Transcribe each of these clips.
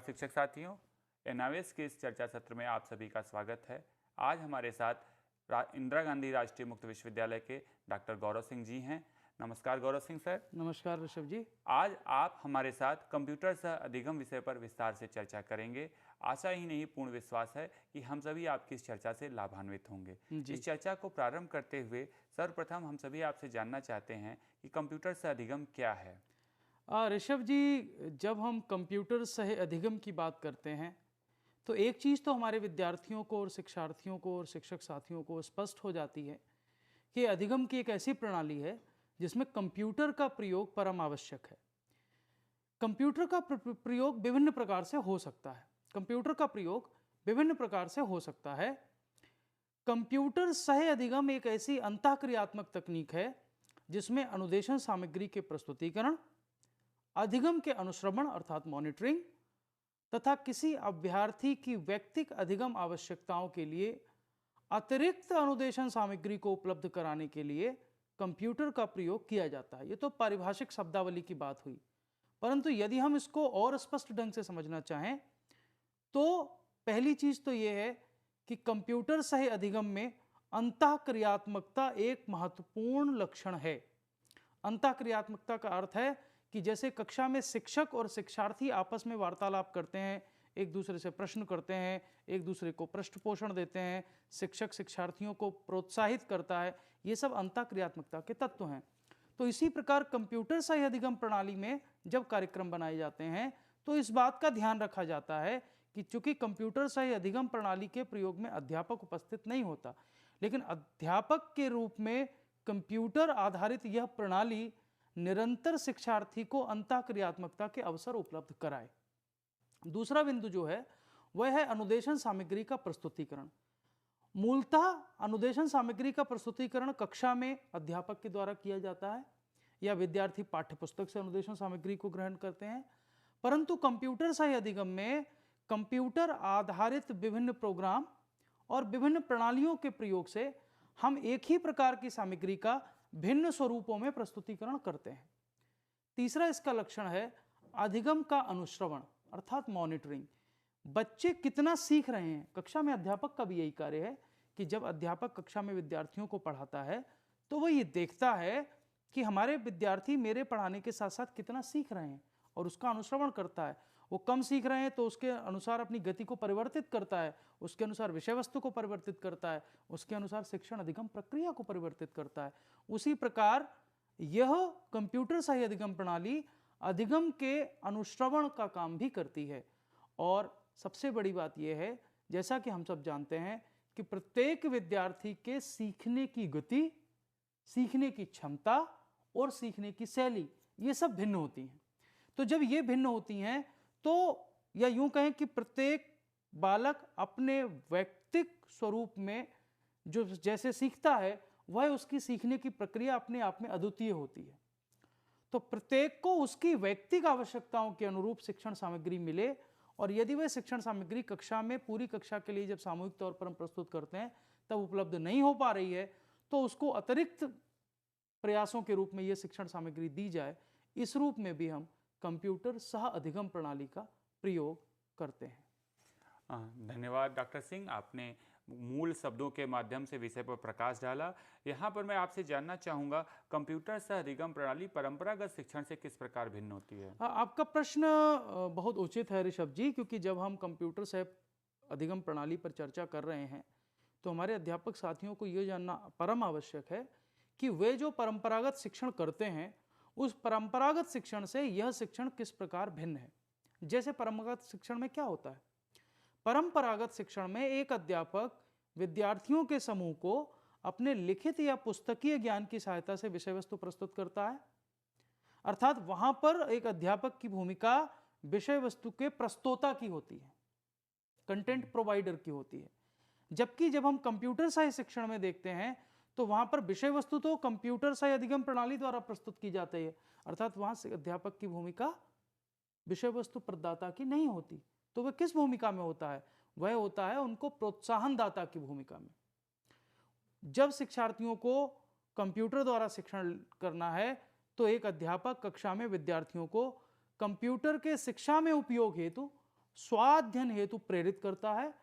शिक्षक साथियों, एनआईएस के इस चर्चा सत्र में आप सभी का स्वागत है। आज हमारे साथ इंदिरा गांधी राष्ट्रीय मुक्त विश्वविद्यालय के डॉक्टर गौरव सिंह जी हैं। नमस्कार गौरव सिंह सर। नमस्कार ऋषभ जी। आज आप हमारे साथ कंप्यूटर सह अधिगम विषय पर विस्तार से चर्चा करेंगे। आशा ही नहीं पूर्ण विश्वास है कि हम सभी आपकी इस चर्चा से लाभान्वित होंगे। इस चर्चा को प्रारंभ करते हुए सर्वप्रथम हम सभी आपसे जानना चाहते हैं कि कंप्यूटर सह अधिगम क्या है। ऋषभ जी, जब हम कंप्यूटर सह अधिगम की बात करते हैं तो एक चीज़ तो हमारे विद्यार्थियों को और शिक्षार्थियों को और शिक्षक साथियों को स्पष्ट हो जाती है कि अधिगम की एक ऐसी प्रणाली है जिसमें कंप्यूटर का प्रयोग परम आवश्यक है। कंप्यूटर का प्रयोग विभिन्न प्रकार से हो सकता है। कंप्यूटर सह अधिगम एक ऐसी अंतःक्रियात्मक तकनीक है जिसमें अनुदेशन सामग्री के प्रस्तुतिकरण, अधिगम के अनुश्रवण अर्थात मॉनिटरिंग तथा किसी अभ्यर्थी की व्यक्तिगत अधिगम आवश्यकताओं के लिए अतिरिक्त अनुदेशन सामग्री को उपलब्ध कराने के लिए कंप्यूटर का प्रयोग किया जाता है। ये तो पारिभाषिक शब्दावली की बात हुई, परंतु यदि हम इसको और स्पष्ट ढंग से समझना चाहें तो पहली चीज तो यह है कि कंप्यूटर सह अधिगम में अंतःक्रियात्मकता एक महत्वपूर्ण लक्षण है। अंतःक्रियात्मकता का अर्थ है कि जैसे कक्षा में शिक्षक और शिक्षार्थी आपस में वार्तालाप करते हैं, एक दूसरे से प्रश्न करते हैं, एक दूसरे को पृष्ठ पोषण देते हैं, शिक्षक शिक्षार्थियों को प्रोत्साहित करता है, ये सब अंतःक्रियात्मकता के तत्व हैं। तो इसी प्रकार कंप्यूटर सह अधिगम प्रणाली में जब कार्यक्रम बनाए जाते हैं तो इस बात का ध्यान रखा जाता है कि चूंकि कंप्यूटर सह अधिगम प्रणाली के प्रयोग में अध्यापक उपस्थित नहीं होता, लेकिन अध्यापक के रूप में कंप्यूटर आधारित यह प्रणाली निरंतर शिक्षार्थी को अंतःक्रियात्मकता के अवसर उपलब्ध कराए। दूसरा बिंदु जो है वह है अनुदेशन सामग्री का प्रस्तुतिकरण। मूलतः अनुदेशन सामग्री का प्रस्तुतिकरण कक्षा में अध्यापक के द्वारा किया जाता है या विद्यार्थी पाठ्यपुस्तक से अनुदेशन सामग्री को ग्रहण करते हैं, परंतु कंप्यूटर सह अधिगम में कंप्यूटर आधारित विभिन्न प्रोग्राम और विभिन्न प्रणालियों के प्रयोग से हम एक ही प्रकार की सामग्री का भिन्न स्वरूपों में प्रस्तुतिकरण करते हैं। तीसरा इसका लक्षण है अधिगम का अनुश्रवण अर्थात मॉनिटरिंग। बच्चे कितना सीख रहे हैं, कक्षा में अध्यापक का भी यही कार्य है कि जब अध्यापक कक्षा में विद्यार्थियों को पढ़ाता है तो वह ये देखता है कि हमारे विद्यार्थी मेरे पढ़ाने के साथ साथ कितना सीख रहे हैं और उसका अनुश्रवण करता है। वो कम सीख रहे हैं तो उसके अनुसार अपनी गति को परिवर्तित करता है, उसके अनुसार विषय वस्तु को परिवर्तित करता है, उसके अनुसार शिक्षण अधिगम प्रक्रिया को परिवर्तित करता है। उसी प्रकार यह कंप्यूटर सह अधिगम प्रणाली अधिगम के अनुश्रवण का काम भी करती है। और सबसे बड़ी बात यह है, जैसा कि हम सब जानते हैं कि प्रत्येक विद्यार्थी के सीखने की गति, सीखने की क्षमता और सीखने की शैली ये सब भिन्न होती हैं। तो जब ये भिन्न होती हैं तो या यूं कहें कि प्रत्येक बालक अपने वैयक्तिक स्वरूप में जो जैसे सीखता है वह उसकी सीखने की प्रक्रिया अपने आप में अद्वितीय होती है। तो प्रत्येक को उसकी वैयक्तिक आवश्यकताओं के अनुरूप शिक्षण सामग्री मिले, और यदि वह शिक्षण सामग्री कक्षा में पूरी कक्षा के लिए जब सामूहिक तौर पर हम प्रस्तुत करते हैं तब उपलब्ध नहीं हो पा रही है तो उसको अतिरिक्त प्रयासों के रूप में यह शिक्षण सामग्री दी जाए। इस रूप में भी हम कंप्यूटर सह अधिगम प्रणाली का प्रयोग करते हैं। धन्यवाद डॉक्टर सिंह, आपने मूल शब्दों के माध्यम से विषय पर प्रकाश डाला। यहाँ पर मैं आपसे जानना चाहूँगा, कंप्यूटर सह अधिगम प्रणाली परंपरागत शिक्षण से किस प्रकार भिन्न होती है? आपका प्रश्न बहुत उचित है ऋषभ जी, क्योंकि जब हम कंप्यूटर सह अधिगम प्रणाली पर चर्चा कर रहे हैं तो हमारे अध्यापक साथियों को यह जानना परम आवश्यक है कि वे जो परंपरागत शिक्षण करते हैं उस परंपरागत शिक्षण से यह शिक्षण किस प्रकार भिन्न है। जैसे परंपरागत शिक्षण में क्या होता है? परंपरागत शिक्षण में एक अध्यापक विद्यार्थियों के समूह को अपने लिखित या पुस्तकीय ज्ञान की सहायता से विषय वस्तु प्रस्तुत करता है, अर्थात वहां पर एक अध्यापक की भूमिका विषय वस्तु के प्रस्तोता की होती है, कंटेंट प्रोवाइडर की होती है। जबकि जब हम कंप्यूटर सह शिक्षण में देखते हैं तो वहां पर विषय वस्तु तो कंप्यूटर सह अधिगम प्रणाली द्वारा प्रस्तुत की जाती है, अर्थात वहां से अध्यापक की भूमिका विषय वस्तु प्रदाता की नहीं होती। तो वह किस भूमिका में होता है? वह होता है उनको प्रोत्साहन दाता की भूमिका में। जब शिक्षार्थियों को कंप्यूटर द्वारा शिक्षण करना है तो एक अध्यापक कक्षा में विद्यार्थियों को कंप्यूटर के शिक्षा में उपयोग हेतु स्वाध्ययन हेतु प्रेरित करता है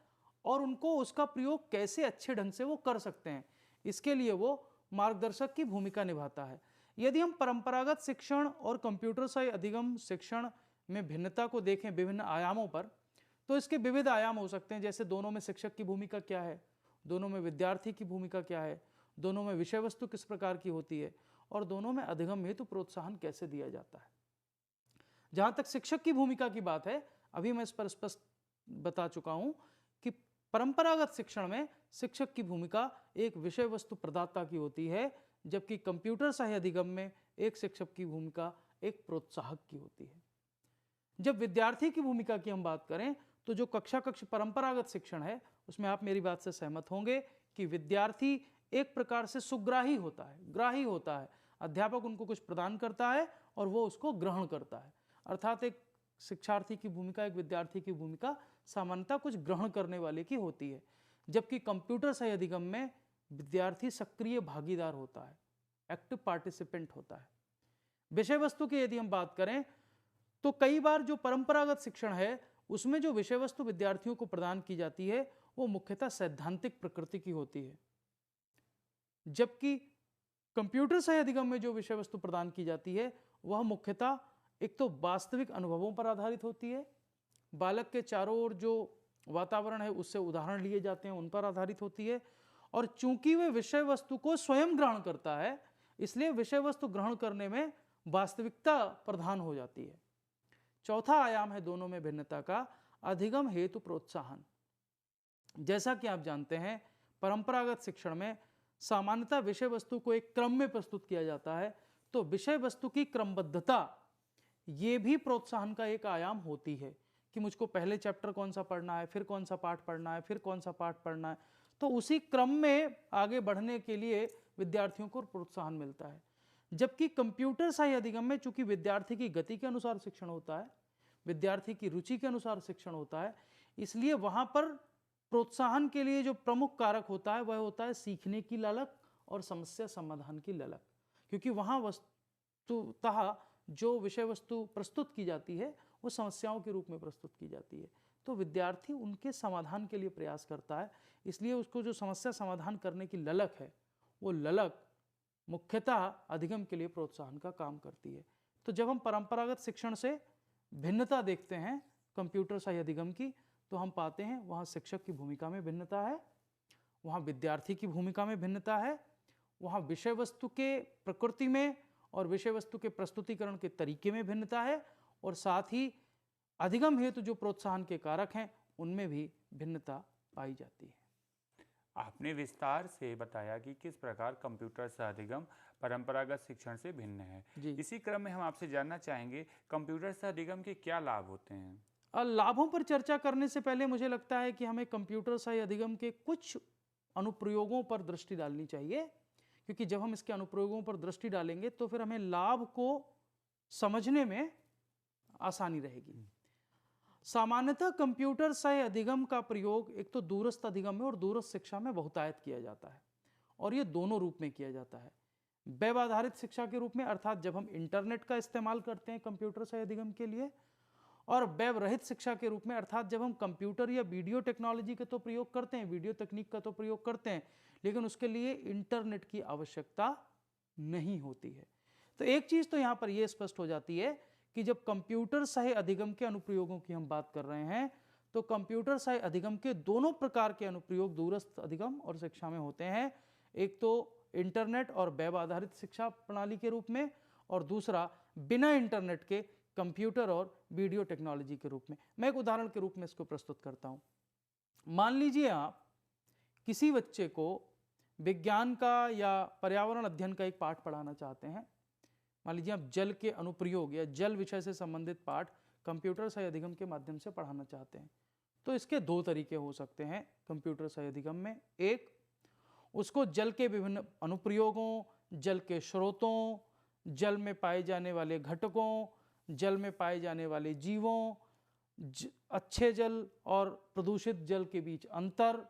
और उनको उसका प्रयोग कैसे अच्छे ढंग से वो कर सकते हैं, इसके लिए वो मार्गदर्शक की भूमिका निभाता है। यदि हम परंपरागत शिक्षण और कंप्यूटर सहायक अधिगम शिक्षण में भिन्नता को देखें विभिन्न आयामों पर, तो इसके विविध आयाम हो सकते हैं, जैसे दोनों में शिक्षक की भूमिका क्या है, दोनों में विद्यार्थी की भूमिका क्या है, दोनों में विषय वस्तु किस प्रकार की होती है, और दोनों में अधिगम हेतु प्रोत्साहन कैसे दिया जाता है। जहां तक शिक्षक की भूमिका की बात है, अभी मैं इस पर स्पष्ट बता चुका हूं कि परंपरागत शिक्षण में शिक्षक की भूमिका एक विषय वस्तु प्रदाता की होती है, जबकि कंप्यूटर सहायक अधिगम में एक शिक्षक की भूमिका एक प्रोत्साहक की होती है। जब विद्यार्थी की भूमिका की हम बात करें, तो जो कक्षा परंपरागत शिक्षण है, उसमें आप मेरी बात से सहमत होंगे कि विद्यार्थी एक प्रकार से सुग्राही होता है, ग्राही होता है। अध्यापक उनको कुछ प्रदान करता है और वो उसको ग्रहण करता है। अर्थात एक शिक्षार्थी की भूमिका, एक विद्यार्थी की भूमिका सामान्यतः कुछ ग्रहण करने वाले की होती है, जबकि कंप्यूटर सहायक अधिगम में विद्यार्थी सक्रिय भागीदार होता है, एक्टिव पार्टिसिपेंट होता है। विषय वस्तु की यदि हम बात करें, तो कई बार जो परंपरागत शिक्षण है उसमें जो विषय वस्तु विद्यार्थियों को प्रदान की जाती है वो मुख्यतः सैद्धांतिक प्रकृति की होती है, जबकि कंप्यूटर सहायक अधिगम में जो विषय वस्तु प्रदान की जाती है वह मुख्यतः एक तो वास्तविक अनुभवों पर आधारित होती है, बालक के चारों ओर जो वातावरण है उससे उदाहरण लिए जाते हैं उन पर आधारित होती है, और चूंकि वह विषय वस्तु को स्वयं ग्रहण करता है इसलिए विषय वस्तु ग्रहण करने में वास्तविकता प्रधान हो जाती है। चौथा आयाम है दोनों में भिन्नता का, अधिगम हेतु प्रोत्साहन। जैसा कि आप जानते हैं, परंपरागत शिक्षण में सामान्यतः विषय वस्तु को एक क्रम में प्रस्तुत किया जाता है, तो विषय वस्तु की क्रमबद्धता ये भी प्रोत्साहन का एक आयाम होती है कि मुझको पहले चैप्टर कौन सा पढ़ना है, फिर कौन सा पाठ पढ़ना है, फिर कौन सा पाठ पढ़ना है, तो उसी क्रम में आगे बढ़ने के लिए विद्यार्थियों को प्रोत्साहन मिलता है। जबकि कंप्यूटर सहायक अधिगम में चूंकि विद्यार्थी की गति के अनुसार शिक्षण होता है, विद्यार्थी की रुचि के अनुसार शिक्षण होता है, इसलिए वहां पर प्रोत्साहन के लिए जो प्रमुख कारक होता है वह होता है सीखने की ललक और समस्या समाधान की ललक, क्योंकि वहां वस्तुतः जो विषय वस्तु प्रस्तुत की जाती है वो समस्याओं के रूप में प्रस्तुत की जाती है, तो विद्यार्थी उनके समाधान के लिए प्रयास करता है, इसलिए उसको जो समस्या समाधान करने की ललक है वो ललक मुख्यतः अधिगम के लिए प्रोत्साहन का काम करती है। तो जब हम परंपरागत शिक्षण से भिन्नता देखते हैं कंप्यूटर सहायक अधिगम की, तो हम पाते हैं वहाँ शिक्षक की भूमिका में भिन्नता है, वहाँ विद्यार्थी की भूमिका में भिन्नता है, वहाँ विषय वस्तु के प्रकृति में और विषय वस्तु के प्रस्तुतिकरण के तरीके में भिन्नता है, और साथ ही अधिगम हेतु जो प्रोत्साहन के कारक हैं उनमें भी भिन्नता पाई जाती है। आपने विस्तार से बताया कि किस प्रकार कंप्यूटर सहायक अधिगम परंपरागत शिक्षण से भिन्न है। इसी क्रम में हम आपसे जानना चाहेंगे कंप्यूटर सहायक अधिगम के क्या लाभ होते हैं। लाभों पर चर्चा करने से पहले मुझे लगता है कि हमें कंप्यूटर सहायक अधिगम के कुछ अनुप्रयोगों पर दृष्टि डालनी चाहिए, क्योंकि जब हम इसके अनुप्रयोगों पर दृष्टि डालेंगे तो फिर हमें लाभ को समझने में आसानी रहेगी। सामान्यतः कंप्यूटर सहायक अधिगम का प्रयोग एक तो दूरस्थ अधिगम में और दूरस्थ शिक्षा में बहुतायत किया जाता है, और ये दोनों रूप में किया जाता है। वेब आधारित शिक्षा के रूप में, अर्थात जब हम इंटरनेट का इस्तेमाल करते हैं कंप्यूटर सहायक अधिगम के लिए, और वेब रहित शिक्षा के रूप में, अर्थात जब हम कंप्यूटर या वीडियो टेक्नोलॉजी का तो प्रयोग करते हैं, वीडियो तकनीक का तो प्रयोग करते हैं, लेकिन उसके लिए इंटरनेट की आवश्यकता नहीं होती है। तो एक चीज तो यहाँ पर यह स्पष्ट हो जाती है कि जब कंप्यूटर सहायक अधिगम के अनुप्रयोगों की हम बात कर रहे हैं, तो कंप्यूटर सहायक अधिगम के दोनों प्रकार के अनुप्रयोग दूरस्थ अधिगम और शिक्षा में होते हैं। एक तो इंटरनेट और वेब आधारित शिक्षा प्रणाली के रूप में, और दूसरा बिना इंटरनेट के कंप्यूटर और वीडियो टेक्नोलॉजी के रूप में। मैं एक उदाहरण के रूप में इसको प्रस्तुत करता हूं। मान लीजिए आप किसी बच्चे को विज्ञान का या पर्यावरण अध्ययन का एक पाठ पढ़ाना चाहते हैं। मान लीजिए आप जल के अनुप्रयोग या जल विषय से संबंधित पाठ कंप्यूटर सहायक अधिगम के माध्यम से पढ़ाना चाहते हैं, तो इसके दो तरीके हो सकते हैं कंप्यूटर सहायक अधिगम में। एक, उसको जल के विभिन्न अनुप्रयोगों, जल के स्रोतों, जल में पाए जाने वाले घटकों, जल में पाए जाने वाले जीवों, अच्छे जल और प्रदूषित जल के बीच अंतर,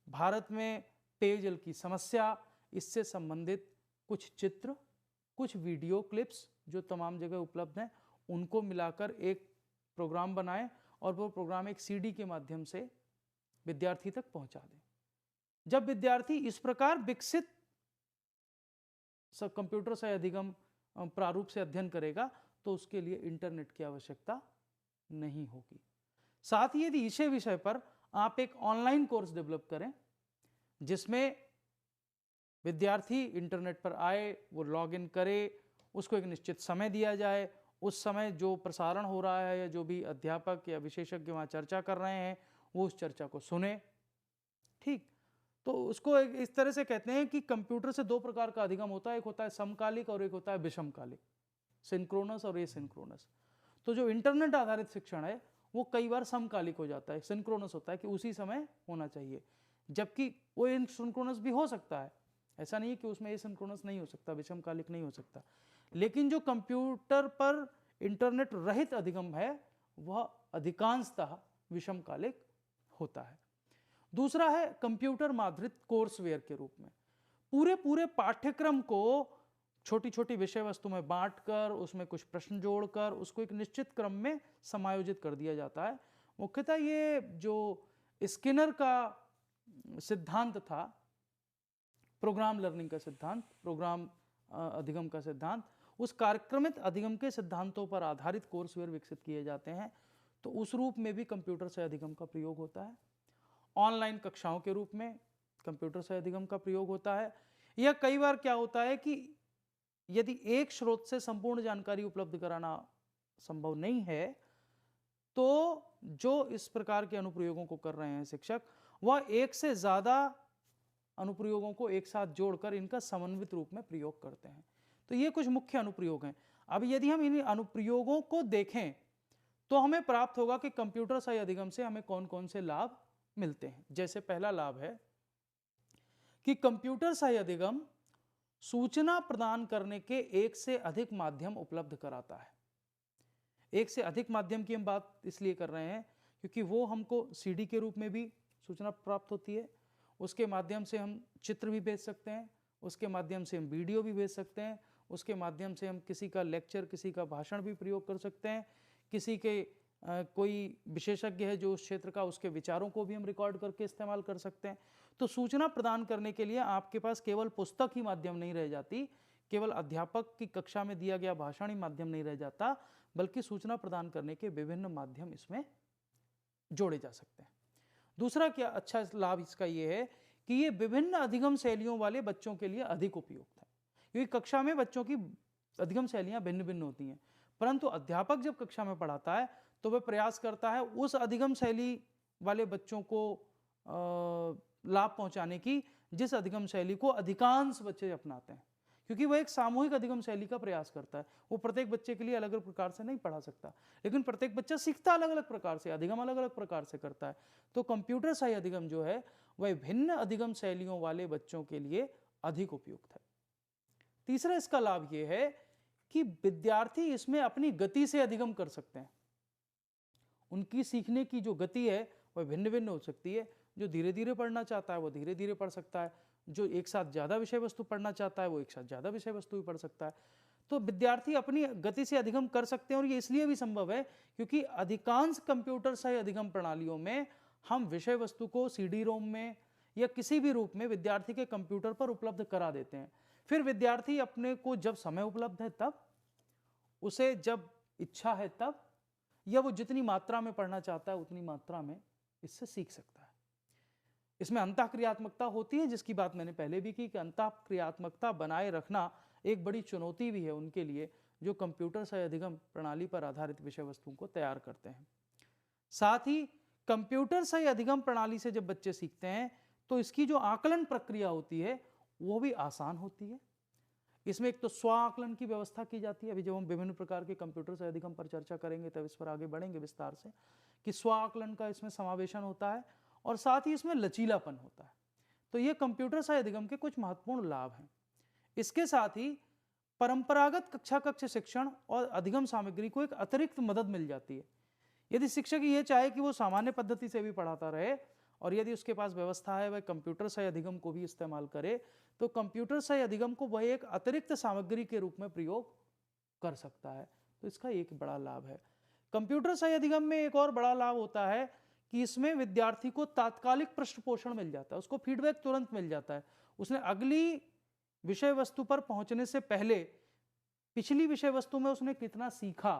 भारत में पेयजल की समस्या, इससे संबंधित कुछ चित्र, कुछ वीडियो क्लिप्स जो तमाम जगह उपलब्ध हैं, उनको मिलाकर एक प्रोग्राम बनाएं और वो प्रोग्राम एक सीडी के माध्यम से विद्यार्थी तक पहुंचा दें। जब विद्यार्थी इस प्रकार विकसित कंप्यूटर से अधिगम प्रारूप से अध्ययन करेगा तो उसके लिए इंटरनेट की आवश्यकता नहीं होगी। साथ ही यदि इसी विषय पर आप एक ऑनलाइन कोर्स डेवलप करें जिसमें विद्यार्थी इंटरनेट पर आए, वो लॉगिन करे, उसको एक निश्चित समय दिया जाए, उस समय जो प्रसारण हो रहा है या जो भी अध्यापक या विशेषज्ञ वहाँ चर्चा कर रहे हैं वो उस चर्चा को सुने, ठीक। तो उसको इस तरह से कहते हैं कि कंप्यूटर से दो प्रकार का अधिगम होता है, एक होता है समकालिक और एक होता है विषमकालिक, सिंक्रोनस और एसिंक्रोनस। तो जो इंटरनेट आधारित शिक्षण है वो कई बार समकालिक हो जाता है, सिंक्रोनस होता है कि उसी समय होना चाहिए, जबकि वो एसिंक्रोनस भी हो सकता है, ऐसा नहीं है कि उसमें एसिंक्रोनस नहीं हो सकता, विषमकालिक नहीं हो सकता। लेकिन जो कंप्यूटर पर इंटरनेट रहित अधिगम है वह अधिकांशतः विषमकालिक होता है। दूसरा है कंप्यूटर आधारित कोर्सवेयर के रूप में पूरे पाठ्यक्रम को छोटी छोटी विषय वस्तु में बांटकर उसमें कुछ प्रश्न जोड़कर उसको एक निश्चित क्रम में समायोजित कर दिया जाता है। मुख्यतः ये जो स्किनर का सिद्धांत था, प्रोग्राम लर्निंग का सिद्धांत, प्रोग्राम अधिगम का सिद्धांत, उस कार्यक्रमित अधिगम के सिद्धांतों पर आधारित कोर्सवेयर विकसित किए जाते हैं। तो उस रूप में भी कंप्यूटर से अधिगम का प्रयोग होता है। ऑनलाइन कक्षाओं के रूप में कंप्यूटर से अधिगम का प्रयोग होता है। यह कई बार क्या होता है कि यदि एक स्रोत से संपूर्ण जानकारी उपलब्ध कराना संभव नहीं है तो जो इस प्रकार के अनुप्रयोगों को कर रहे हैं शिक्षक, वह एक से ज्यादा अनुप्रयोगों को एक साथ जोड़कर इनका समन्वित रूप में प्रयोग करते हैं। तो ये कुछ मुख्य अनुप्रयोग हैं। अब यदि हम इन अनुप्रयोगों को देखें तो हमें प्राप्त होगा कि कंप्यूटर सही अधिगम से हमें कौन कौन से लाभ मिलते हैं। जैसे पहला लाभ है कि कंप्यूटर सही अधिगम सूचना प्रदान करने के एक से अधिक माध्यम उपलब्ध कराता है। एक से अधिक माध्यम की हम बात इसलिए कर रहे हैं क्योंकि वो हमको सीडी के रूप में भी सूचना प्राप्त होती है, उसके माध्यम से हम चित्र भी भेज सकते हैं, उसके माध्यम से हम वीडियो भी भेज सकते हैं, उसके माध्यम से हम किसी का लेक्चर, किसी का भाषण भी प्रयोग कर सकते हैं, किसी के कोई विशेषज्ञ है जो उस क्षेत्र का, उसके विचारों को भी हम रिकॉर्ड करके इस्तेमाल कर सकते हैं। तो सूचना प्रदान करने के लिए आपके पास केवल पुस्तक ही माध्यम नहीं रह जाती, केवल अध्यापक की कक्षा में दिया गया भाषण ही माध्यम नहीं रह जाता, बल्कि सूचना प्रदान करने के विभिन्न माध्यम इसमें जोड़े जा सकते हैं। दूसरा क्या अच्छा लाभ इसका ये है कि ये विभिन्न अधिगम शैलियों वाले बच्चों के लिए अधिक उपयुक्त है, क्योंकि कक्षा में बच्चों की अधिगम शैलियां भिन्न भिन्न होती हैं, परंतु अध्यापक जब कक्षा में पढ़ाता है तो वह प्रयास करता है उस अधिगम शैली वाले बच्चों को लाभ पहुंचाने की जिस अधिगम शैली को अधिकांश बच्चे अपनाते हैं, क्योंकि वह एक सामूहिक अधिगम शैली का प्रयास करता है। वो प्रत्येक बच्चे के लिए अलग अलग प्रकार से नहीं पढ़ा सकता, लेकिन प्रत्येक बच्चा सीखता अलग अलग प्रकार से, अधिगम अलग अलग प्रकार से करता है। तो कंप्यूटर सही अधिगम जो है वह भिन्न अधिगम शैलियों वाले बच्चों के लिए अधिक उपयुक्त है। तीसरा इसका लाभ यह है कि विद्यार्थी इसमें अपनी गति से अधिगम कर सकते हैं। उनकी सीखने की जो गति है वह भिन्न भिन्न हो सकती है। जो धीरे धीरे पढ़ना चाहता है वो धीरे धीरे पढ़ सकता है, जो एक साथ ज़्यादा विषय वस्तु पढ़ना चाहता है वो एक साथ ज़्यादा विषय वस्तु भी पढ़ सकता है। तो विद्यार्थी अपनी गति से अधिगम कर सकते हैं, और ये इसलिए भी संभव है क्योंकि अधिकांश कंप्यूटर सही अधिगम प्रणालियों में हम विषय वस्तु को सीडी रोम में या किसी भी रूप में विद्यार्थी के कंप्यूटर पर उपलब्ध करा देते हैं। फिर विद्यार्थी अपने को जब समय उपलब्ध है तब, उसे जब इच्छा है तब, या वो जितनी मात्रा में पढ़ना चाहता है उतनी मात्रा में इससे सीख सकता है। इसमें अंतःक्रियात्मकता होती है, जिसकी बात मैंने पहले भी की कि अंतःक्रियात्मकता बनाए रखना एक बड़ी चुनौती भी है उनके लिए जो कंप्यूटर सही अधिगम प्रणाली पर आधारित विषय वस्तुओं को तैयार करते हैं। साथ ही कंप्यूटर सही अधिगम प्रणाली से जब बच्चे सीखते हैं तो इसकी जो आकलन प्रक्रिया होती है वो भी आसान होती है। इसमें एक तो स्व आकलन की व्यवस्था की जाती है। अभी जब हम विभिन्न प्रकार के कंप्यूटर से अधिगम पर चर्चा करेंगे तब इस पर आगे बढ़ेंगे विस्तार से कि स्व आकलन का इसमें समावेशन होता है, और साथ ही इसमें लचीलापन होता है। तो ये कंप्यूटर से अधिगम के कुछ महत्वपूर्ण लाभ हैं। इसके साथ ही परंपरागत कक्षा कक्ष शिक्षण और अधिगम सामग्री को एक अतिरिक्त मदद मिल जाती है। यदि शिक्षक ये चाहे कि वो सामान्य पद्धति से भी पढ़ाता रहे और यदि उसके पास व्यवस्था है वह कंप्यूटर सही अधिगम को भी इस्तेमाल करे, तो कंप्यूटर सही अधिगम को वह एक अतिरिक्त सामग्री के रूप में प्रयोग कर सकता है। तो इसका एक बड़ा लाभ है कंप्यूटर सही अधिगम में एक और बड़ा लाभ होता है कि इसमें विद्यार्थी को तात्कालिक पृष्ठ पोषण मिल जाता है, उसको फीडबैक तुरंत मिल जाता है। उसने अगली विषय वस्तु पर पहुंचने से पहले पिछली विषय वस्तु में उसने कितना सीखा,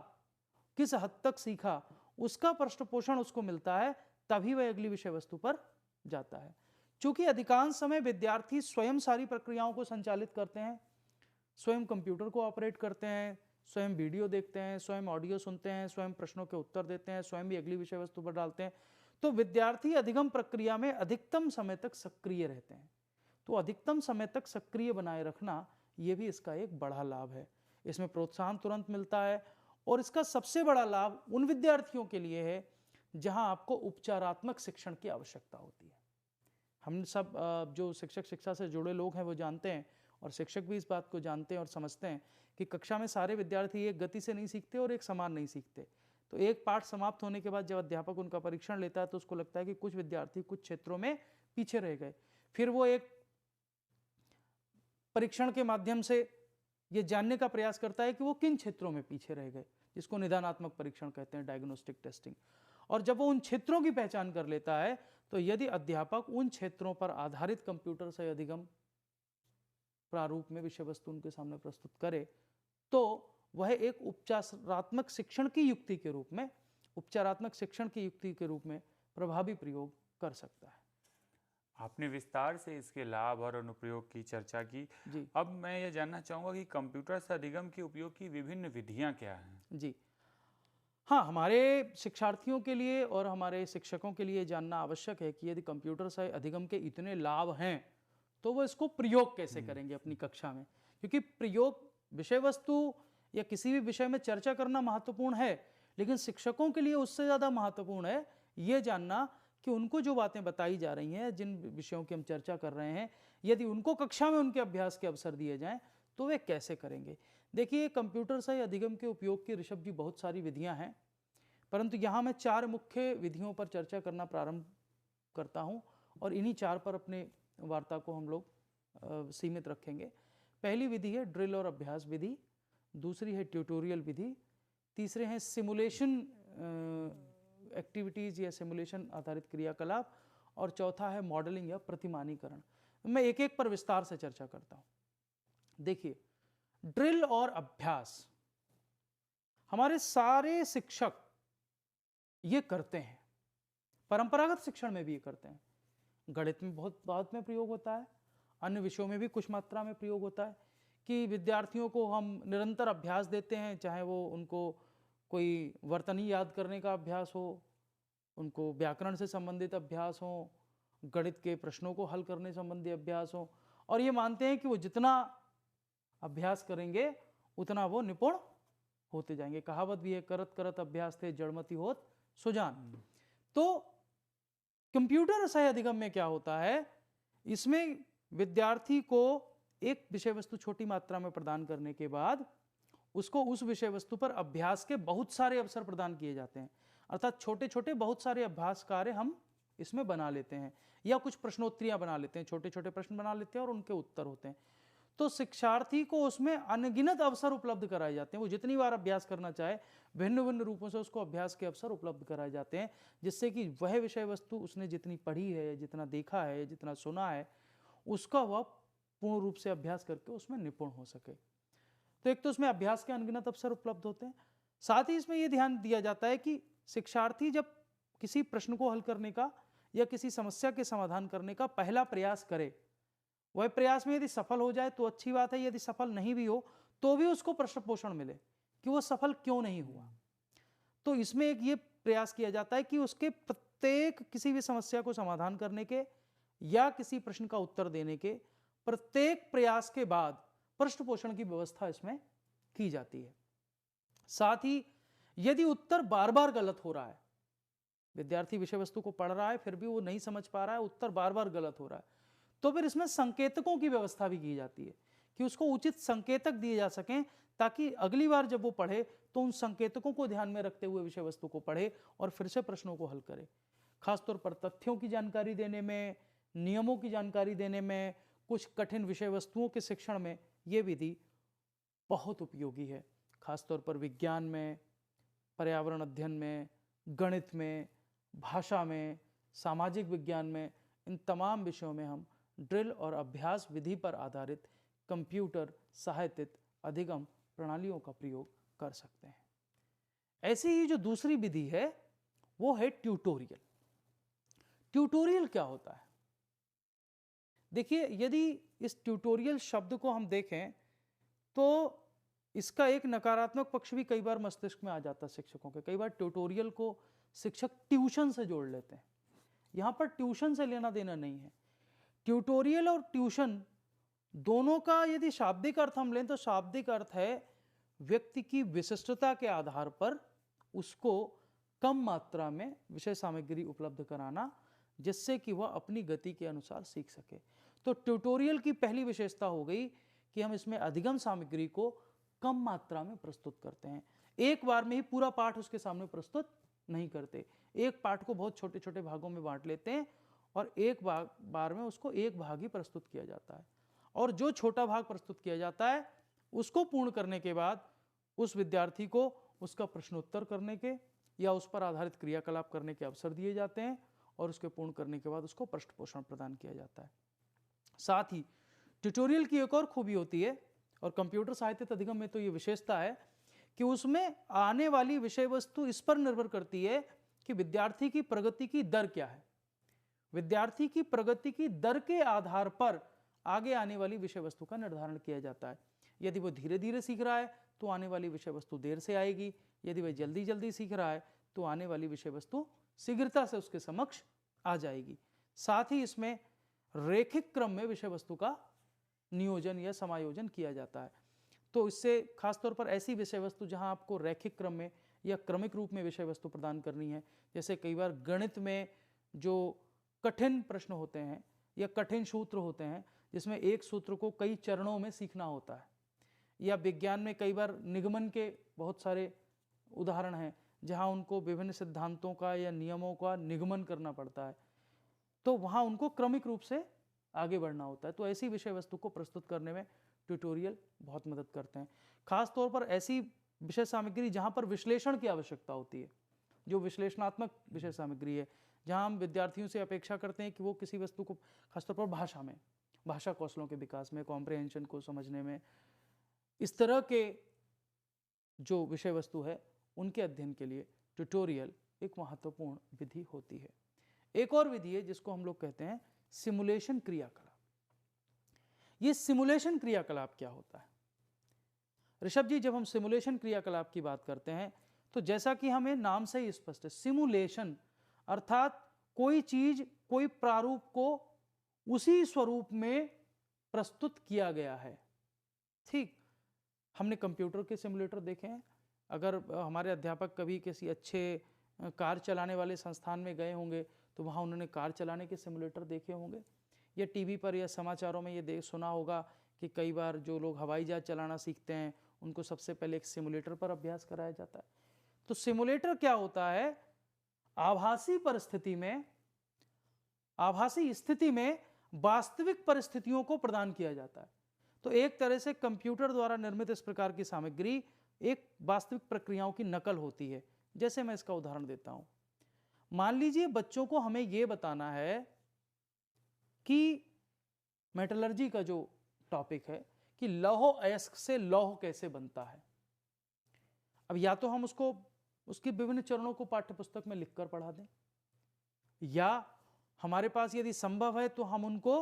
किस हद तक सीखा, उसका पृष्ठ पोषण उसको मिलता है, तभी वह अगली विषय वस्तु पर जाता है। चूंकि अधिकांश समय विद्यार्थी स्वयं सारी प्रक्रियाओं को संचालित करते हैं, स्वयं कंप्यूटर को ऑपरेट करते हैं, स्वयं वीडियो देखते हैं, स्वयं ऑडियो सुनते हैं, स्वयं प्रश्नों के उत्तर देते हैं, स्वयं भी अगली विषय वस्तु पर डालते हैं, तो विद्यार्थी अधिगम प्रक्रिया में अधिकतम समय तक सक्रिय रहते हैं। तो अधिकतम समय तक सक्रिय बनाए रखना ये भी इसका एक बड़ा लाभ है। इसमें प्रोत्साहन तुरंत मिलता है और इसका सबसे बड़ा लाभ उन विद्यार्थियों के लिए है जहां आपको उपचारात्मक शिक्षण की आवश्यकता होती है। हम सब जो शिक्षक शिक्षा से जुड़े लोग हैं वो जानते हैं, और शिक्षक भी इस बात को जानते हैं और समझते हैं कि कक्षा में सारे विद्यार्थी एक गति से नहीं सीखते और एक समान नहीं सीखते। तो एक पाठ समाप्त होने के बाद जब अध्यापक उनका परीक्षण लेता है तो उसको लगता है कि कुछ विद्यार्थी कुछ क्षेत्रों में पीछे रह गए। फिर वो एक परीक्षण के माध्यम से ये जानने का प्रयास करता है कि वो किन क्षेत्रों में पीछे रह गए, जिसको निदानात्मक परीक्षण कहते हैं, डायग्नोस्टिक टेस्टिंग। और जब वो उन क्षेत्रों की पहचान कर लेता है तो यदि अध्यापक उन क्षेत्रों पर आधारित कंप्यूटर से अधिगम प्रारूप में विषय वस्तु उनके सामने प्रस्तुत करे तो वह एक उपचारात्मक शिक्षण की युक्ति के रूप में प्रभावी प्रयोग कर सकता है। आपने विस्तार से इसके लाभ और अनुप्रयोग की चर्चा की जी। अब मैं ये जानना चाहूँगा कि कंप्यूटर से अधिगम के उपयोग की विभिन्न विधियाँ क्या हैं? जी हाँ, हमारे शिक्षार्थियों के लिए और हमारे शिक्षकों के लिए जानना आवश्यक है कि यदि कंप्यूटर से अधिगम के इतने लाभ हैं तो वो इसको प्रयोग कैसे करेंगे अपनी कक्षा में। क्योंकि प्रयोग, विषय वस्तु या किसी भी विषय में चर्चा करना महत्वपूर्ण है, लेकिन शिक्षकों के लिए उससे ज़्यादा महत्वपूर्ण है ये जानना कि उनको जो बातें बताई जा रही हैं, जिन विषयों की हम चर्चा कर रहे हैं, यदि उनको कक्षा में उनके अभ्यास के अवसर दिए जाएं तो वे कैसे करेंगे। देखिए, कंप्यूटर से अधिगम के उपयोग की ऋषभ जी बहुत सारी विधियां हैं, परंतु यहाँ मैं 4 मुख्य विधियों पर चर्चा करना प्रारंभ करता हूँ और इन्हीं 4 पर अपने वार्ता को हम लोग सीमित रखेंगे। पहली विधि है ड्रिल और अभ्यास विधि, दूसरी है ट्यूटोरियल विधि, तीसरे हैं सिमुलेशन एक्टिविटीज़ या सिमुलेशन आधारित क्रियाकलाप, और चौथा है मॉडलिंग या प्रतिमानीकरण। मैं एक एक पर विस्तार से चर्चा करता हूँ। देखिए, ड्रिल और अभ्यास हमारे सारे शिक्षक ये करते हैं, परंपरागत शिक्षण में भी ये करते हैं। गणित में बहुत बाद में प्रयोग होता है, अन्य विषयों में भी कुछ मात्रा में प्रयोग होता है कि विद्यार्थियों को हम निरंतर अभ्यास देते हैं, चाहे वो उनको कोई वर्तनी याद करने का अभ्यास हो, उनको व्याकरण से संबंधित अभ्यास हो, गणित के प्रश्नों को हल करने संबंधी अभ्यास हो, और ये मानते हैं कि वो जितना अभ्यास करेंगे उतना वो निपुण होते जाएंगे। कहावत भी है, करत करत अभ्यास थे जड़मति होत सुजान। तो कंप्यूटर सह अधिगम में क्या होता है, इसमें विद्यार्थी को एक विषय वस्तु छोटी मात्रा में प्रदान करने के बाद उसको उस विषय वस्तु पर अभ्यास के बहुत सारे अवसर प्रदान किए जाते हैं। अर्थात छोटे छोटे बहुत सारे अभ्यास कार्य हम इसमें बना लेते हैं, या कुछ प्रश्नोत्तरियां बना लेते हैं, छोटे छोटे प्रश्न बना लेते हैं और उनके उत्तर होते हैं। तो शिक्षार्थी को उसमें अनगिनत अवसर उपलब्ध कराए जाते हैं। वो जितनी बार अभ्यास करना चाहे भिन्न भिन्न रूपों से उसको अभ्यास के अवसर उपलब्ध कराए जाते हैं, जिससे कि वह विषय वस्तु उसने जितनी पढ़ी है, जितना देखा है, जितना सुना है, उसका वह पूर्ण रूप से अभ्यास करके उसमें निपुण हो सके। तो एक तो उसमें अभ्यास के अनगिनत अवसर उपलब्ध होते हैं। साथ ही इसमें यह ध्यान दिया जाता है कि शिक्षार्थी जब किसी प्रश्न को हल करने का या किसी समस्या के समाधान करने का पहला प्रयास करे, वह प्रयास में यदि सफल हो जाए तो अच्छी बात है, यदि सफल नहीं भी हो तो भी उसको प्रश्न पोषण मिले कि वो सफल क्यों नहीं हुआ। तो इसमें एक ये प्रयास किया जाता है कि उसके प्रत्येक किसी भी समस्या को समाधान करने के या किसी प्रश्न का उत्तर देने के प्रत्येक प्रयास के बाद प्रश्न पोषण की व्यवस्था इसमें की जाती है। साथ ही यदि उत्तर बार बार गलत हो रहा है, विद्यार्थी विषय वस्तु को पढ़ रहा है फिर भी वो नहीं समझ पा रहा है, उत्तर बार बार गलत हो रहा है, तो फिर इसमें संकेतकों की व्यवस्था भी की जाती है कि उसको उचित संकेतक दिए जा सकें, ताकि अगली बार जब वो पढ़े तो उन संकेतकों को ध्यान में रखते हुए विषय वस्तु को पढ़े और फिर से प्रश्नों को हल करे। खासतौर पर तथ्यों की जानकारी देने में, नियमों की जानकारी देने में, कुछ कठिन विषय वस्तुओं के शिक्षण में ये विधि बहुत उपयोगी है। खासतौर पर विज्ञान में, पर्यावरण अध्ययन में, गणित में, भाषा में, सामाजिक विज्ञान में, इन तमाम विषयों में हम ड्रिल और अभ्यास विधि पर आधारित कंप्यूटर सहायतित अधिगम प्रणालियों का प्रयोग कर सकते हैं। ऐसी ही जो दूसरी विधि है वो है ट्यूटोरियल। ट्यूटोरियल क्या होता है? देखिए, यदि इस ट्यूटोरियल शब्द को हम देखें तो इसका एक नकारात्मक पक्ष भी कई बार मस्तिष्क में आ जाता है शिक्षकों के। कई बार ट्यूटोरियल को शिक्षक ट्यूशन से जोड़ लेते हैं। यहाँ पर ट्यूशन से लेना देना नहीं है। ट्यूटोरियल और ट्यूशन दोनों का यदि शाब्दिक अर्थ हम लें तो शाब्दिक अर्थ है व्यक्ति की विशिष्टता के आधार पर उसको कम मात्रा में विषय सामग्री उपलब्ध कराना, जिससे कि वह अपनी गति के अनुसार सीख सके। तो ट्यूटोरियल की पहली विशेषता हो गई कि हम इसमें अधिगम सामग्री को कम मात्रा में प्रस्तुत करते हैं। एक बार में ही पूरा पाठ उसके सामने प्रस्तुत नहीं करते। एक पाठ को बहुत छोटे छोटे भागों में बांट लेते हैं और एक बार में उसको एक भाग ही प्रस्तुत किया जाता है। और जो छोटा भाग प्रस्तुत किया जाता है उसको पूर्ण करने के बाद उस विद्यार्थी को उसका प्रश्नोत्तर करने के या उस पर आधारित क्रियाकलाप करने के अवसर दिए जाते हैं और उसके पूर्ण करने के बाद उसको पृष्ठपोषण प्रदान किया जाता है। साथ ही ट्यूटोरियल की एक और खूबी होती है, और कंप्यूटर सहायतित अधिगम में तो ये विशेषता है कि उसमें आने वाली विषय वस्तु इस पर निर्भर करती है कि विद्यार्थी की प्रगति की दर क्या है। विद्यार्थी की प्रगति की दर के आधार पर आगे आने वाली विषय वस्तु का निर्धारण किया जाता है। यदि वो धीरे धीरे सीख रहा है तो आने वाली विषय वस्तु देर से आएगी। यदि वह जल्दी जल्दी सीख रहा है तो आने वाली विषय वस्तु शीघ्रता से उसके समक्ष आ जाएगी। साथ ही इसमें रैखिक क्रम में विषय वस्तु का नियोजन या समायोजन किया जाता है। तो इससे खासतौर पर ऐसी विषय वस्तु जहां आपको रैखिक क्रम में या क्रमिक रूप में विषय वस्तु प्रदान करनी है, जैसे कई बार गणित में जो कठिन प्रश्न होते हैं या कठिन सूत्र होते हैं जिसमें एक सूत्र को कई चरणों में सीखना होता है, या विज्ञान में कई बार निगमन के बहुत सारे उदाहरण हैं जहां उनको विभिन्न सिद्धांतों का या नियमों का निगमन करना पड़ता है, तो वहां उनको क्रमिक रूप से आगे बढ़ना होता है। तो ऐसी विषय वस्तु को प्रस्तुत करने में ट्यूटोरियल बहुत मदद करते हैं। खास तौर पर ऐसी विषय सामग्री जहां पर विश्लेषण की आवश्यकता होती है, जो विश्लेषणात्मक विषय सामग्री है, जहां हम विद्यार्थियों से अपेक्षा करते हैं कि वो किसी वस्तु को, खासतौर पर भाषा में, भाषा कौशलों के विकास में, कॉम्प्रिहेंशन को समझने में, इस तरह के जो विषय वस्तु है उनके अध्ययन के लिए ट्यूटोरियल एक महत्वपूर्ण विधि होती है। एक और विधि है जिसको हम लोग कहते हैं सिमुलेशन क्रियाकलाप। ये सिमुलेशन क्रियाकलाप क्या होता है? ऋषभ जी, जब हम सिमुलेशन क्रियाकलाप की बात करते हैं तो जैसा कि हमें नाम से ही स्पष्ट है, सिमुलेशन अर्थात कोई चीज, कोई प्रारूप को उसी स्वरूप में प्रस्तुत किया गया है। ठीक, हमने कंप्यूटर के सिमुलेटर देखे हैं। अगर हमारे अध्यापक कभी किसी अच्छे कार चलाने वाले संस्थान में गए होंगे तो वहाँ उन्होंने कार चलाने के सिमुलेटर देखे होंगे, या टीवी पर या समाचारों में ये सुना होगा कि कई बार जो लोग हवाई जहाज चलाना सीखते हैं उनको सबसे पहले एक सिमुलेटर पर अभ्यास कराया जाता है। तो सिमुलेटर क्या होता है? आभासी परिस्थिति में, आभासी स्थिति में वास्तविक परिस्थितियों को प्रदान किया जाता है। तो एक तरह से कंप्यूटर द्वारा निर्मित इस प्रकार की सामग्री एक वास्तविक प्रक्रियाओं की नकल होती है। जैसे मैं इसका उदाहरण देता हूं, मान लीजिए बच्चों को हमें यह बताना है कि मेटलर्जी का जो टॉपिक है कि लौह अयस्क से लौह कैसे बनता है। अब या तो हम उसको उसके विभिन्न चरणों को पाठ्यपुस्तक में लिखकर पढ़ा दें, या हमारे पास यदि संभव है तो हम उनको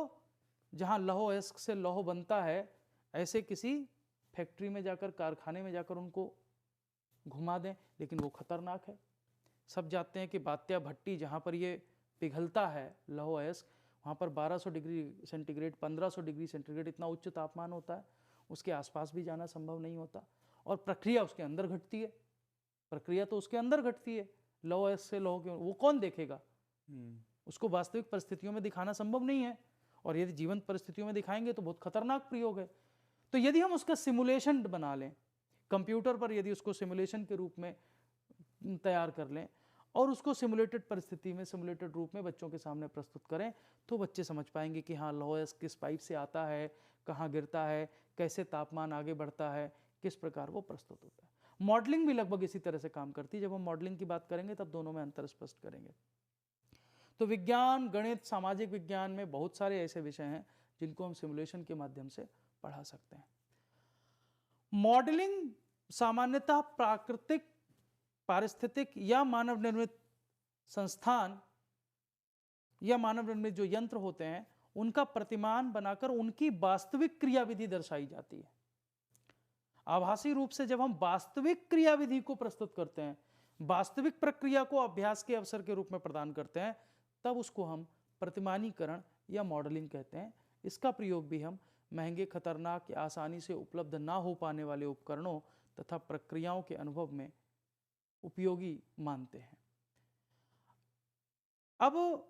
जहां लौह अयस्क से लौह बनता है ऐसे किसी फैक्ट्री में जाकर, कारखाने में जाकर उनको घुमा दें। लेकिन वो खतरनाक है। सब जानते हैं कि बात्या भट्टी जहाँ पर ये पिघलता है लौह अयस्क, वहाँ पर 1200 डिग्री सेंटीग्रेड, 1500 डिग्री सेंटीग्रेड इतना उच्च तापमान होता है, उसके आसपास भी जाना संभव नहीं होता। और प्रक्रिया उसके अंदर घटती है, प्रक्रिया तो उसके अंदर घटती है। लौह अयस्क से लौह, वो कौन देखेगा? उसको वास्तविक परिस्थितियों में दिखाना संभव नहीं है, और यदि जीवंत परिस्थितियों में दिखाएंगे तो बहुत खतरनाक प्रयोग है। तो यदि हम उसका सिमुलेशन बना लें कंप्यूटर पर, यदि उसको सिमुलेशन के रूप में तैयार कर लें और उसको सिमुलेटेड परिस्थिति में, सिमुलेटेड रूप में बच्चों के सामने प्रस्तुत करें, तो बच्चे समझ पाएंगे कि हाँ, लौह अयस्क किस पाइप से आता है, कहाँ गिरता है, कैसे तापमान आगे बढ़ता है, किस प्रकार वो प्रस्तुत होता है। मॉडलिंग भी लगभग इसी तरह से काम करती है। जब हम मॉडलिंग की बात करेंगे तब दोनों में अंतर स्पष्ट करेंगे। तो विज्ञान, गणित, सामाजिक विज्ञान में बहुत सारे ऐसे विषय हैं जिनको हम सिमुलेशन के माध्यम से पढ़ा सकते हैं। मॉडलिंग सामान्यतः प्राकृतिक, पारिस्थितिक या मानव निर्मित संस्थान या मानव निर्मित जो यंत्र होते हैं उनका प्रतिमान बनाकर उनकी वास्तविक क्रियाविधि दर्शाई जाती है। आभासी रूप से जब हम वास्तविक क्रियाविधि को प्रस्तुत करते हैं, वास्तविक प्रक्रिया को अभ्यास के अवसर के रूप में प्रदान करते हैं, तब उसको हम प्रतिमानीकरण या मॉडलिंग कहते हैं। इसका प्रयोग भी हम महंगे, खतरनाक या आसानी से उपलब्ध ना हो पाने वाले उपकरणों तथा प्रक्रियाओं के अनुभव में उपयोगी मानते हैं। अब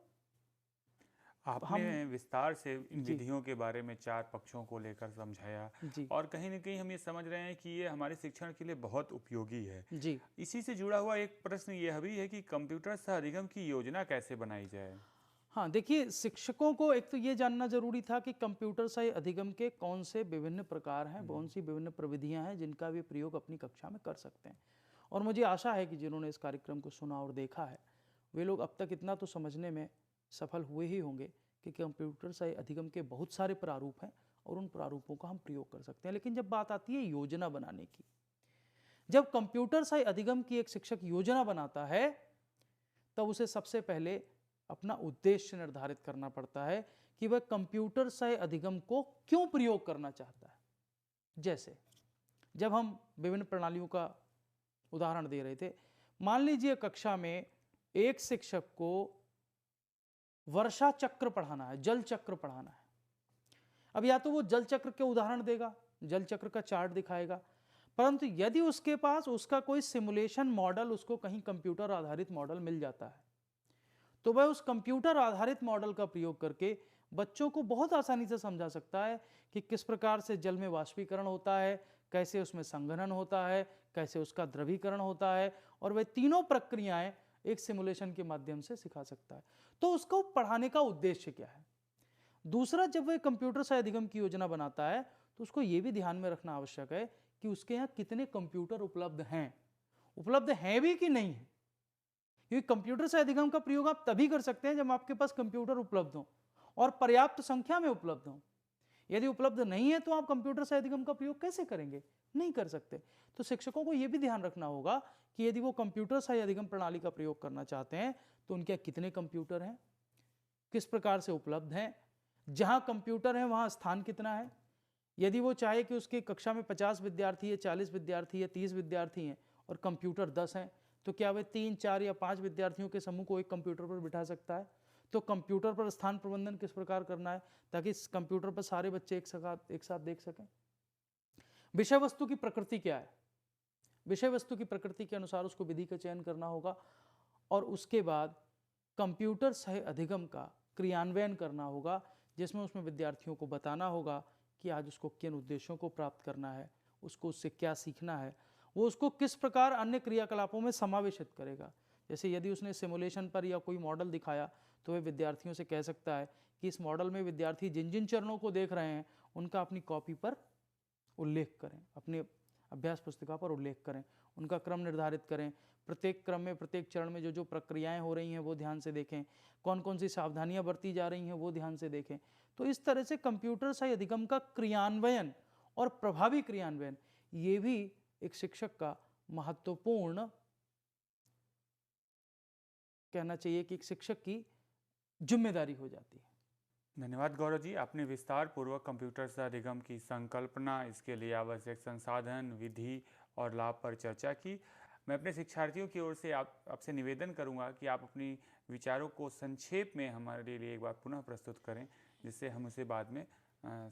आपने विस्तार से इन विधियों के बारे में 4 पक्षों को लेकर समझाया और कहीं न कहीं हम ये समझ रहे हैं कि ये हमारे शिक्षण के लिए बहुत उपयोगी है। जी। इसी से जुड़ा हुआ एक प्रश्न यह भी है कि कंप्यूटर सह अधिगम की योजना कैसे बनाई जाए? हाँ, देखिए, शिक्षकों को एक तो ये जानना जरूरी था कि कंप्यूटर सह अधिगम के कौन से विभिन्न प्रकार हैं, कौन सी विभिन्न प्रविधियां हैं जिनका वे प्रयोग अपनी कक्षा में कर सकते हैं। और मुझे आशा है कि जिन्होंने इस कार्यक्रम को सुना और देखा है वे लोग अब तक इतना तो समझने में सफल हुए ही होंगे कि कंप्यूटर सह अधिगम के बहुत सारे प्रारूप हैं और उन प्रारूपों का हम प्रयोग कर सकते हैं। लेकिन जब बात आती है योजना बनाने की, जब कंप्यूटर सह अधिगम की एक शिक्षक योजना बनाता है तब उसे सबसे पहले अपना उद्देश्य निर्धारित करना पड़ता है कि वह कंप्यूटर सह अधिगम को क्यों प्रयोग करना चाहता है। जैसे जब हम विभिन्न प्रणालियों का उदाहरण दे रहे थे, मान लीजिए कक्षा में एक शिक्षक को वर्षा चक्र पढ़ाना है, जल चक्र पढ़ाना है। अब या तो वो जल चक्र के उदाहरण देगा, जल चक्र का चार्ट दिखाएगा, परंतु यदि उसके पास उसका कोई सिमुलेशन मॉडल, उसको कहीं कंप्यूटर आधारित मॉडल मिल जाता है, तो वह उस कंप्यूटर आधारित मॉडल का प्रयोग करके बच्चों को बहुत आसानी से समझा सकता है कि किस प्रकार से जल में वाष्पीकरण होता है, कैसे उसमें संघनन होता है, कैसे उसका द्रवीकरण होता है, और वह तीनों प्रक्रियाएं एक सिमुलेशन के माध्यम से सिखा सकता है। तो उसको पढ़ाने का उद्देश्य क्या है। दूसरा, जब वह कंप्यूटर सह अधिगम की योजना बनाता है तो उसको यह भी ध्यान में रखना आवश्यक है कि उसके यहाँ कितने कंप्यूटर उपलब्ध हैं भी कि नहीं है। क्योंकि कंप्यूटर सह अधिगम का प्रयोग आप तभी कर सकते हैं जब आपके पास कंप्यूटर उपलब्ध हो और पर्याप्त संख्या में उपलब्ध हो। यदि उपलब्ध नहीं है तो आप कंप्यूटर सह अधिगम का प्रयोग कैसे करेंगे, नहीं कर सकते। तो शिक्षकों को यह भी ध्यान रखना होगा कि यदि वो कंप्यूटर सह अधिगम प्रणाली का प्रयोग करना चाहते हैं तो उनके कितने कंप्यूटर हैं, किस प्रकार से उपलब्ध हैं, जहां कंप्यूटर है वहां स्थान कितना है। यदि वो चाहे कि उसकी कक्षा में 50 विद्यार्थी है, 40 विद्यार्थी है, 30 विद्यार्थी हैं और कंप्यूटर 10 हैं, तो क्या वह 3, 4 या 5 विद्यार्थियों के समूह को एक कंप्यूटर पर बिठा सकता है। तो कंप्यूटर पर स्थान प्रबंधन किस प्रकार करना है ताकि इस कंप्यूटर पर सारे बच्चे एक साथ देख सकें। विषय वस्तु की प्रकृति क्या है, विषय वस्तु की प्रकृति के अनुसार उसको विधि का चयन करना होगा और उसके बाद कंप्यूटर सह अधिगम का क्रियान्वयन करना होगा, जिसमें उसमें विद्यार्थियों को बताना होगा कि आज उसको किन उद्देश्यों को प्राप्त करना है, उसको उससे क्या सीखना है, वो उसको किस प्रकार अन्य क्रियाकलापों में समावेशित करेगा। जैसे यदि उसने सिमुलेशन पर या कोई मॉडल दिखाया तो वह विद्यार्थियों से कह सकता है कि इस मॉडल में विद्यार्थी जिन जिन चरणों को देख रहे हैं उनका अपनी कॉपी पर उल्लेख करें, अपने अभ्यास पुस्तिका पर उल्लेख करें, उनका क्रम निर्धारित करें, प्रत्येक क्रम में प्रत्येक चरण में जो जो प्रक्रियाएं हो रही हैं वो ध्यान से देखें, कौन कौन सी सावधानियां बरती जा रही हैं वो ध्यान से देखें। तो इस तरह से कंप्यूटर सह अधिगम का क्रियान्वयन और प्रभावी क्रियान्वयन ये भी एक शिक्षक का महत्वपूर्ण, कहना चाहिए कि एक शिक्षक की जिम्मेदारी हो जाती है। धन्यवाद गौरव जी, आपने विस्तार पूर्वक कंप्यूटर सह अधिगम की संकल्पना, इसके लिए आवश्यक संसाधन, विधि और लाभ पर चर्चा की। मैं अपने शिक्षार्थियों की ओर से आपसे निवेदन करूंगा कि आप अपनी विचारों को संक्षेप में हमारे लिए एक बार पुनः प्रस्तुत करें, जिससे हम उसे बाद में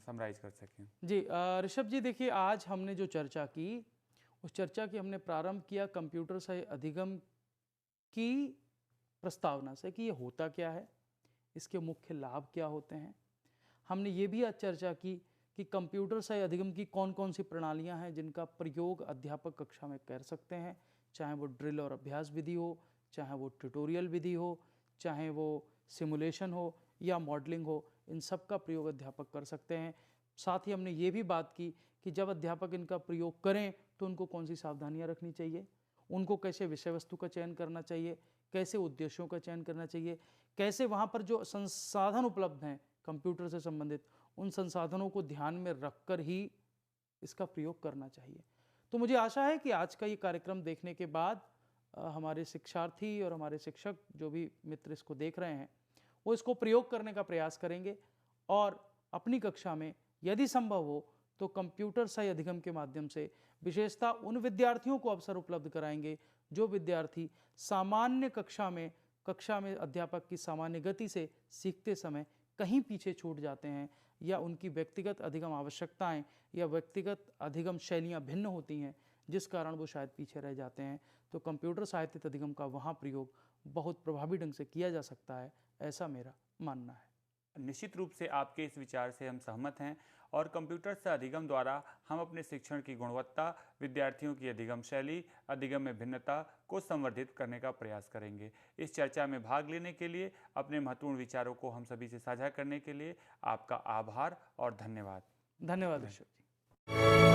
समराइज कर सकें। जी ऋषभ जी, देखिए, आज हमने जो चर्चा की उस चर्चा की हमने प्रारंभ किया कंप्यूटर सह अधिगम की प्रस्तावना से कि ये होता क्या है, इसके मुख्य लाभ क्या होते हैं। हमने ये भी आज चर्चा की कि कंप्यूटर सह अधिगम की कौन कौन सी प्रणालियां हैं जिनका प्रयोग अध्यापक कक्षा में कर सकते हैं, चाहे वो ड्रिल और अभ्यास विधि हो, चाहे वो ट्यूटोरियल विधि हो, चाहे वो सिमुलेशन हो या मॉडलिंग हो, इन सब का प्रयोग अध्यापक कर सकते हैं। साथ ही हमने ये भी बात की कि जब अध्यापक इनका प्रयोग करें तो उनको कौन सी सावधानियां रखनी चाहिए, उनको कैसे विषय वस्तु का चयन करना चाहिए, कैसे उद्देश्यों का चयन करना चाहिए, कैसे वहाँ पर जो संसाधन उपलब्ध हैं कंप्यूटर से संबंधित उन संसाधनों को ध्यान में रखकर ही इसका प्रयोग करना चाहिए। तो मुझे आशा है कि आज का ये कार्यक्रम देखने के बाद हमारे शिक्षार्थी और हमारे शिक्षक जो भी मित्र इसको देख रहे हैं वो इसको प्रयोग करने का प्रयास करेंगे और अपनी कक्षा में यदि संभव हो तो कंप्यूटर सही अधिगम के माध्यम से विशेषतः उन विद्यार्थियों को अवसर उपलब्ध कराएंगे जो विद्यार्थी सामान्य कक्षा में अध्यापक की सामान्य गति से सीखते समय कहीं पीछे छूट जाते हैं या उनकी व्यक्तिगत अधिगम आवश्यकताएं या व्यक्तिगत अधिगम शैलियां भिन्न होती हैं जिस कारण वो शायद पीछे रह जाते हैं। तो कंप्यूटर साहित्य अधिगम का वहाँ प्रयोग बहुत प्रभावी ढंग से किया जा सकता है, ऐसा मेरा मानना है। निश्चित रूप से आपके इस विचार से हम सहमत हैं और कंप्यूटर से अधिगम द्वारा हम अपने शिक्षण की गुणवत्ता, विद्यार्थियों की अधिगम शैली, अधिगम में भिन्नता को संवर्धित करने का प्रयास करेंगे। इस चर्चा में भाग लेने के लिए, अपने महत्वपूर्ण विचारों को हम सभी से साझा करने के लिए आपका आभार और धन्यवाद। धन्यवाद ऋषभ जी।